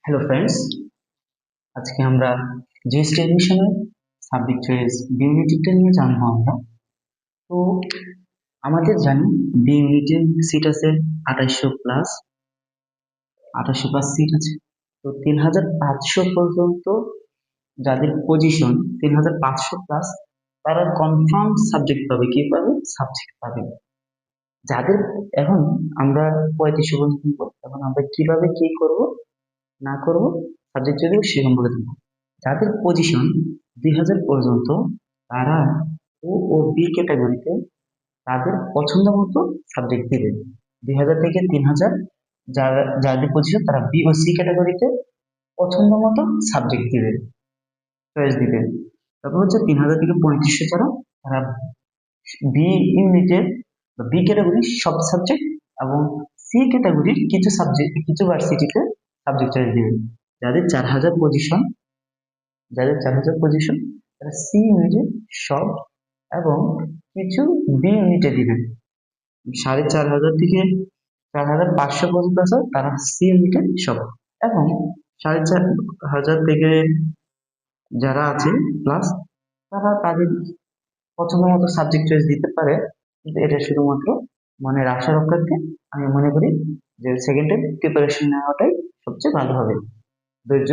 Hello friends, আজকে আমরা GST অ্যাডমিশনের সাবজেক্ট চয়েস বি ইউনিটটা নিয়ে জানবো আমরা। তো আমাদের জানি বি ইউনিটের সিট আছে 2800 প্লাস সিট আছে। তো 3500 পর্যন্ত যাদের পজিশন 3500 প্লাস, তারা কনফার্ম সাবজেক্ট পাবে। কি পাবে? সাবজেক্ট পাবে। যাদের এখন আমরা 3500 পর্যন্ত নিব, এখন আমরা কিভাবে কি করব না করব সাবজেক্ট যদি সেরকম বলে দেবো। যাদের পজিশন 2000 পর্যন্ত, তারা ও বি ক্যাটাগরিতে তাদের পছন্দ মতো সাবজেক্ট দিবে। 2000 থেকে 3000 যারা যাদের পজিশন, তারা বি ও সি ক্যাটাগরিতে পছন্দ মতো সাবজেক্ট দিবে, চয়েস দিবে। তারপর হচ্ছে 3000 থেকে 3500 যারা, তারা বি ইউনিটের বি ক্যাটাগরির সব সাবজেক্ট এবং সি ক্যাটাগরির কিছু সাবজেক্ট, কিছু ভার্সিটিতে সাবজেক্ট চয়েস দিবে। যাদের 4000 পজিশন, তারা সি ইউনিটে সব এবং কিছু বি ইউনিটে দিবে। 4500 থেকে 4500 পর্যন্ত আছে, তারা সি ইউনিটে সব এবং 4500 থেকে যারা আছে প্লাস, তারা তাদের পছন্দ মতো সাবজেক্ট চয়েস দিতে পারে। কিন্তু এটা শুধুমাত্র মনে আশা রক্ষার্থে আমি মনে করি যে সেকেন্ড টাইম প্রিপারেশন নেওয়াটাই সবচেয়ে ভালো হবে। ধৈর্য